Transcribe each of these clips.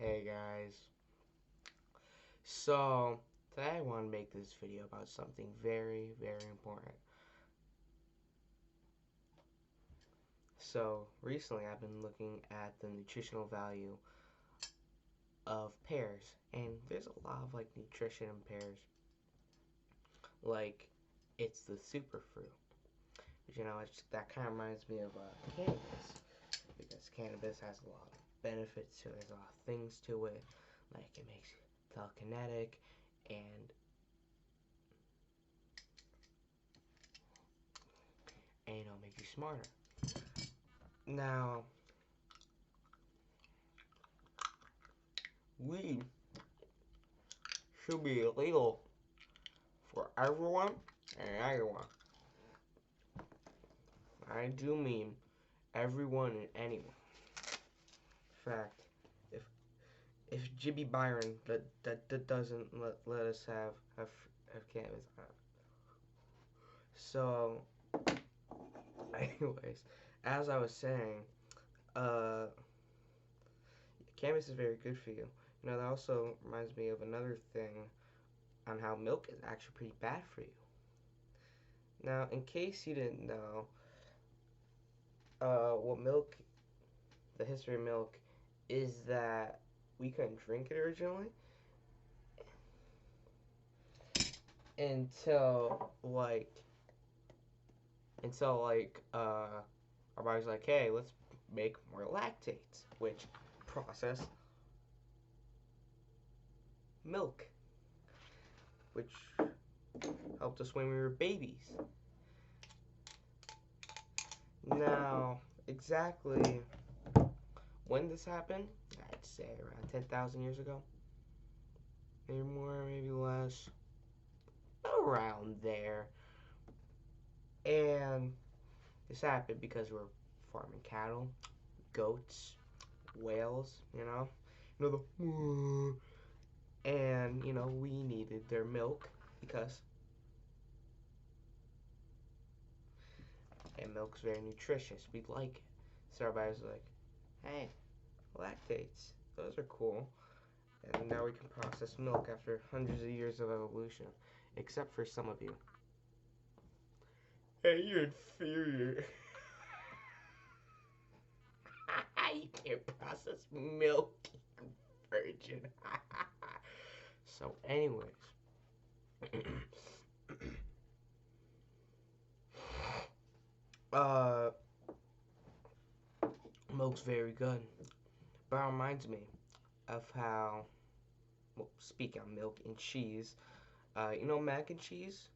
Hey guys. So, today I want to make this video about something very, very important. So, recently I've been looking at the nutritional value of pears, and there's a lot of nutrition in pears. Like, it's the superfruit. But, that kind of reminds me of cannabis, because cannabis has a lot of benefits to it. There's a lot of things to it, like it makes you telekinetic and make you smarter. Now, weed should be illegal for everyone and anyone. I do mean everyone and anyone. In fact, if Jimmy Byron that doesn't let us have cannabis. So, anyways, as I was saying, uh, cannabis is very good for you. That also reminds me of another thing on how milk is actually pretty bad for you. Now, in case you didn't know, the history of milk is that we couldn't drink it originally until our body's like, hey, let's make more lactates, which process milk, which helped us when we were babies. Now, exactly when this happened, I'd say around 10,000 years ago. Maybe more, maybe less. Around there. And this happened because we were farming cattle, goats, whales, and we needed their milk because milk's very nutritious. We'd like it. So everybody was like, hey, lactates, those are cool. And now we can process milk after hundreds of years of evolution. Except for some of you. Hey, you're inferior. You can't process milk, you virgin. So, anyways. Milk's very good. But it reminds me of how, speaking of milk and cheese, mac and cheese?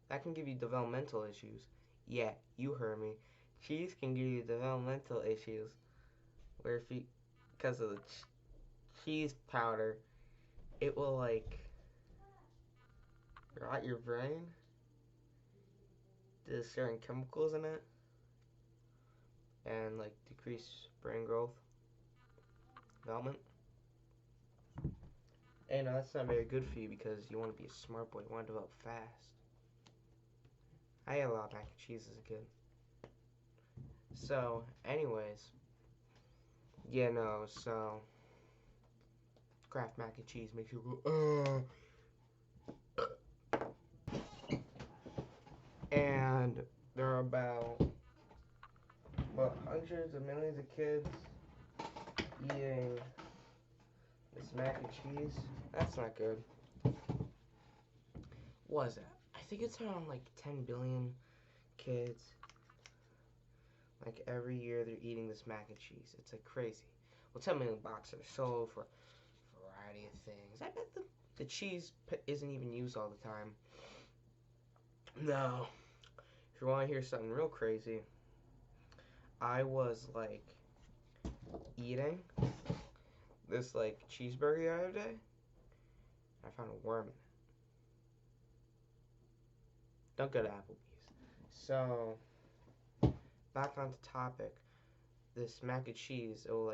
That can give you developmental issues. Yeah, you heard me. Cheese can give you developmental issues. Where because of the cheese powder, it will rot your brain. There's certain chemicals in it. And decrease brain growth, development. And that's not very good for you because you want to be a smart boy. You want to develop fast. I ate a lot of mac and cheese as a kid. So, anyways. So Kraft mac and cheese makes you go, And there are about, hundreds of millions of kids eating this mac and cheese. That's not good. What is that? I think it's around 10 billion kids. Every year they're eating this mac and cheese. It's crazy. Well, 10 million boxes are sold for a variety of things. I bet the cheese isn't even used all the time. Now, if you want to hear something real crazy, I was eating this cheeseburger the other day. I found a worm in it. Don't go to Applebee's. So, back on the topic, this mac and cheese, it will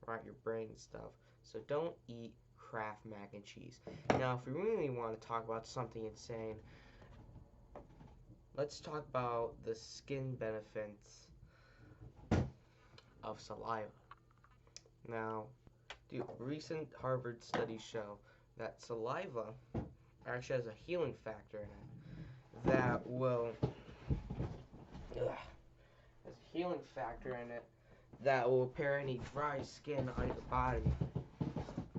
rot your brain and stuff. So don't eat Kraft mac and cheese. Now, if we really want to talk about something insane, let's talk about the skin benefits of saliva. Now, Dude, recent Harvard studies show that saliva actually has a healing factor in it that will has a healing factor in it that will repair any dry skin on your body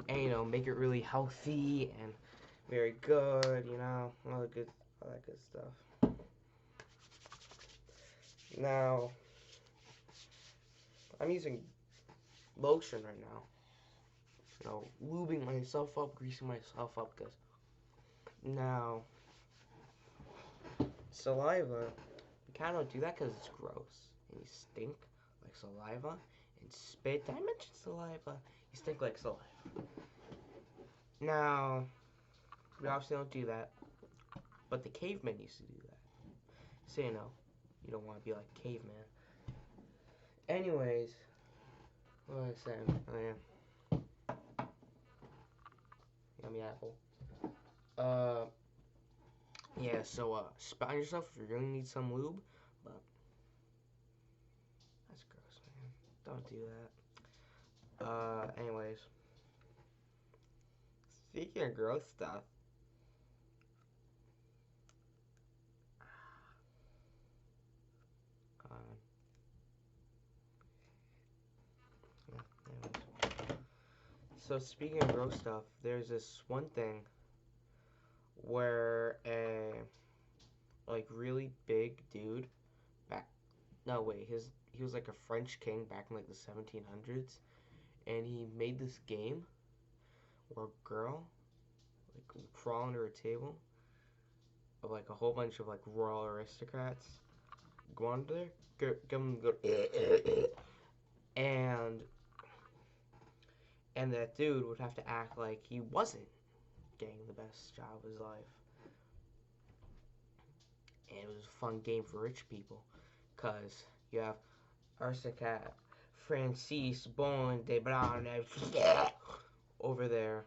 and make it really healthy and very good, all that good stuff. Now I'm using lotion right now, lubing myself up, greasing myself up, because now saliva, you kind of don't do that because it's gross and you stink like saliva, and spit. Did I mention saliva? You stink like saliva. Now, we obviously don't do that, but the cavemen used to do that. So, you don't want to be like caveman. Anyways, what was I saying? Oh, yeah. Yummy apple. Yeah, so, spit on yourself if you're gonna need some lube, but that's gross, man. Don't do that. Anyways. Speaking of gross stuff, uh, yeah, anyways. So speaking of gross stuff, there's this one thing where a really big dude back no wait his he was like a French king back in like the 1700s, and he made this game where a girl like would crawl under a table of like a whole bunch of like royal aristocrats, go under there, give them go and that dude would have to act like he wasn't getting the best job of his life. And it was a fun game for rich people, because you have aristocrat Francis Bon de Brown over there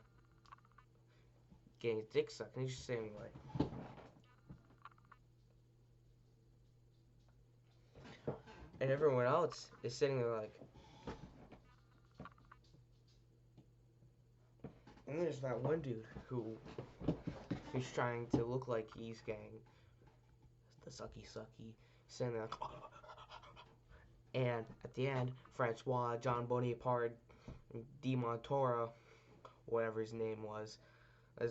getting his dick sucked, and he's just saying like, and everyone else is sitting there like, and there's that one dude who's trying to look like he's getting the sucky, sitting there like, and at the end, Francois John Bonaparte de Montoro, whatever his name was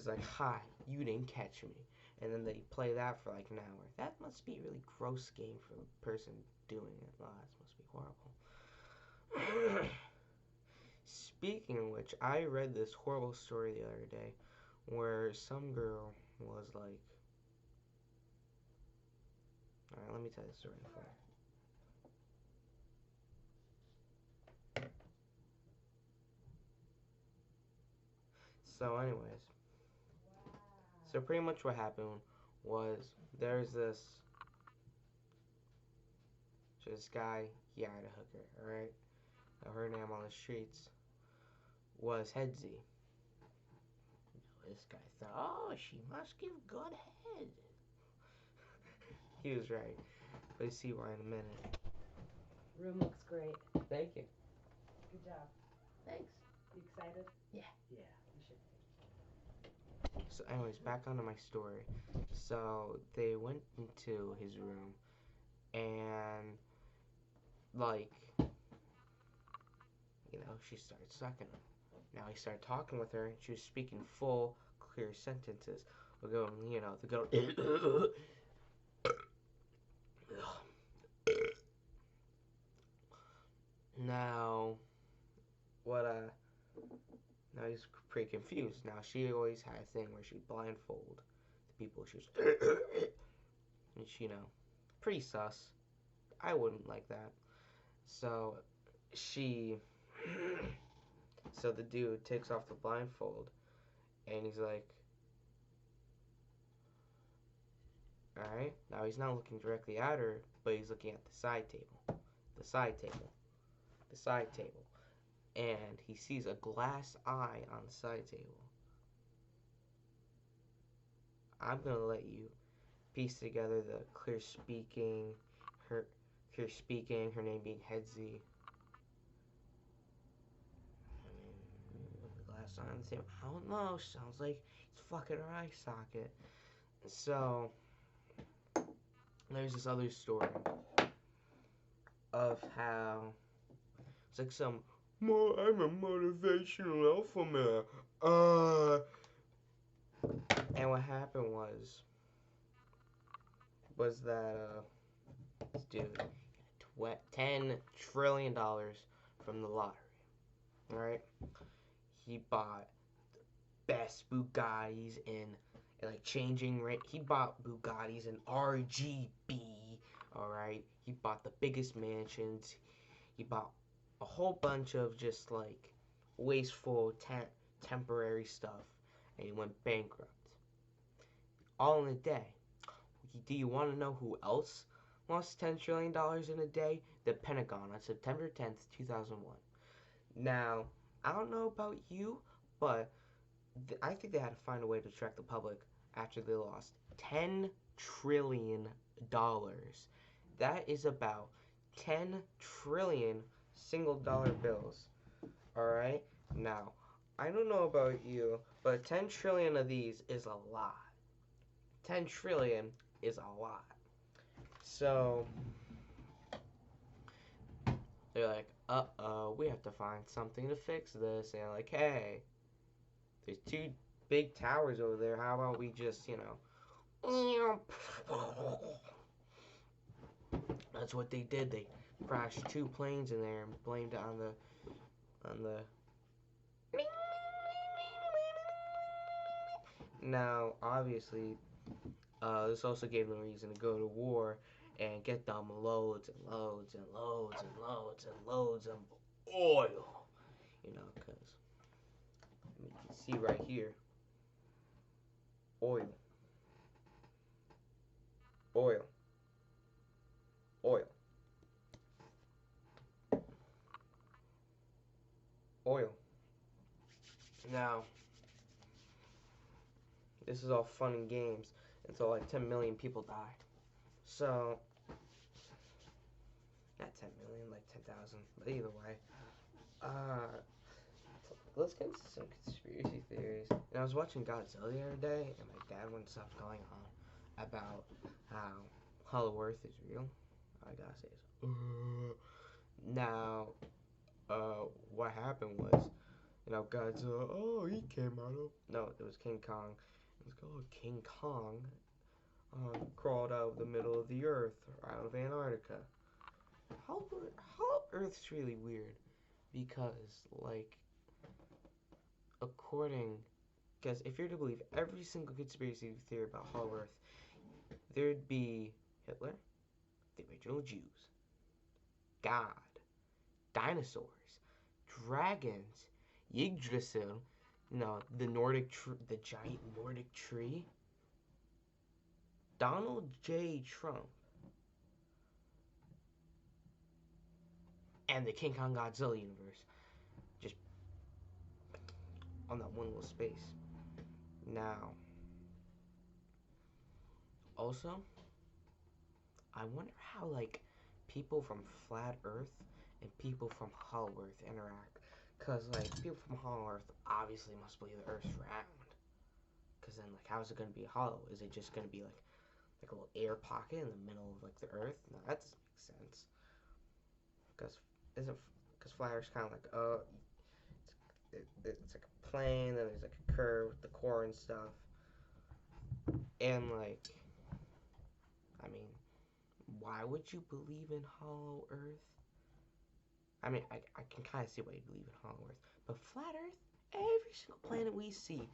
like, "Hi, you didn't catch me." And then they play that for like an hour. That must be a really gross game for the person doing it. Oh, that must be horrible. Speaking of which, I read this horrible story the other day where some girl was like, alright, let me tell you the story before. So anyways, so pretty much what happened was there's this guy, he had a hooker, alright? Her name on the streets was Headsy. This guy thought, oh, she must give good head. He was right. But you see why in a minute. Room looks great. Thank you. Good job. Thanks. You excited? Yeah. Yeah, you should be. So anyways, back onto my story. So they went into his room and like, she started sucking him. Now he started talking with her and she was speaking full, clear sentences. We're going, the girl now now he's pretty confused. Now she always had a thing where she'd blindfold the people she was and she, pretty sus. I wouldn't like that. So so the dude takes off the blindfold and he's like, alright, now he's not looking directly at her, but he's looking at the side table. The side table. The side table. And he sees a glass eye on the side table. I'm gonna let you piece together the clear speaking, her name being Headsy. something the same. I don't know. Sounds like he's fucking her eye socket. So there's this other story of how it's like some. I'm a motivational alpha male. And what happened was that this dude $10 trillion from the lottery. All right, he bought best Bugattis in like changing rate. He bought Bugattis in RGB. All right, he bought the biggest mansions. He bought a whole bunch of just like wasteful temporary stuff, and he went bankrupt all in a day. Do you want to know who else lost $10 trillion in a day? The Pentagon on September 10th, 2001. Now, I don't know about you, but I think they had to find a way to track the public after they lost $10 trillion. That is about 10 trillion single dollar bills. All right? Now, I don't know about you, but 10 trillion of these is a lot. 10 trillion is a lot. So, they're like, we have to find something to fix this. And they're like, hey, there's two big towers over there. How about we just, That's what they did. They crashed two planes in there and blamed it on the. Now, obviously, this also gave them a reason to go to war and get them loads and loads and loads and loads and loads of oil. Because you can see right here, oil, oil, oil, oil. Now, this is all fun and games until like 10 million people die. So, not 10 million, like 10,000, but either way. Let's get into some conspiracy theories. And I was watching Godzilla the other day, and my dad wouldn't stop going on about how Hollow Earth is real. All I gotta say is, now, what happened was, Godzilla, oh, he came out of, no, it was King Kong. It was called King Kong, crawled out of the middle of the earth, out of Antarctica. Hollow Earth's really weird, because, like, because if you're to believe every single conspiracy theory about Hollow Earth, there'd be Hitler, the original Jews, God, dinosaurs, dragons, Yggdrasil, the giant Nordic tree, Donald J. Trump, and the King Kong Godzilla universe, just on that one little space. Now, also, I wonder how, like, people from Flat Earth and people from Hollow Earth interact. Because, like, people from Hollow Earth obviously must believe the Earth's round. Because then, like, how is it going to be hollow? Is it just going to be, like a little air pocket in the middle of, like, the Earth? No, that doesn't make sense. Because Flat Earth's kind of like, it's like a plane, then there's, like, a curve with the core and stuff. And, like, I mean, why would you believe in Hollow Earth? I mean, I can kind of see why you believe in Hollow Earth. But Flat Earth, every single planet we see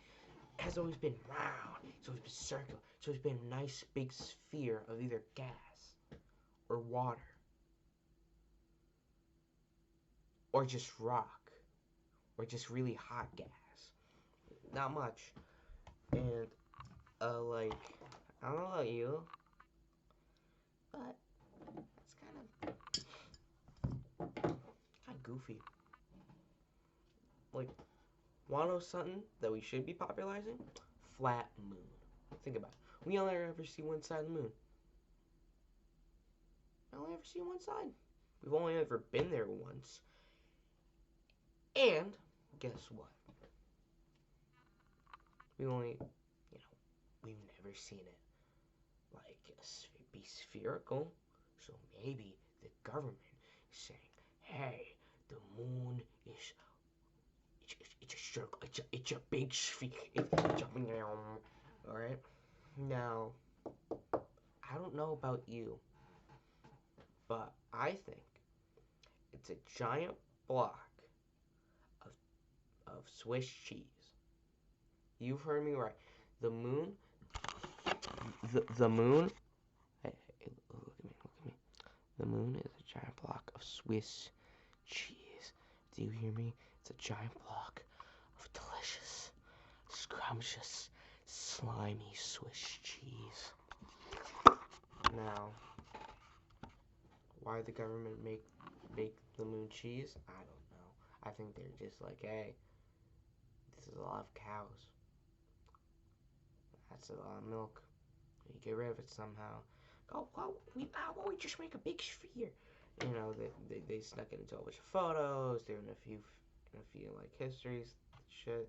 has always been round. It's always been circular. It's always been a nice big sphere of either gas or water or just rock or just really hot gas. Not much. And, like, I don't know about you, but it's kind of goofy. Like, wanna know something that we should be popularizing? Flat moon. Think about it. We only ever see one side of the moon. We only ever see one side. We've only ever been there once. And guess what? We only, we've never seen it like be spherical. So maybe the government is saying, "Hey, the moon is it's a circle. It's a big sphere. It's jumping around." All right. Now, I don't know about you, but I think it's a giant block of Swiss cheese. You've heard me right. The moon, the moon. Hey, hey, look at me, look at me. The moon is a giant block of Swiss cheese. Do you hear me? It's a giant block of delicious, scrumptious, slimy Swiss cheese. Now, why the government make the moon cheese? I don't know. I think they're just like, hey, this is a lot of cows. That's a lot of milk. You get rid of it somehow. Oh, well, how about we just make a big sphere? They snuck it into a bunch of photos. They're in a few like histories, shit.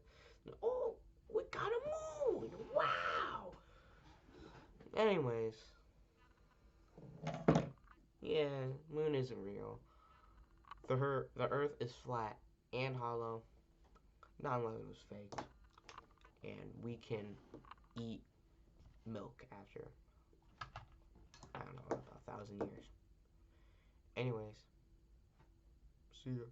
Oh, we got a moon! Wow. Anyways, yeah, moon isn't real. The Earth is flat and hollow. 9/11 was fake, and we can eat milk after I don't know about 1,000 years. Anyways, see ya.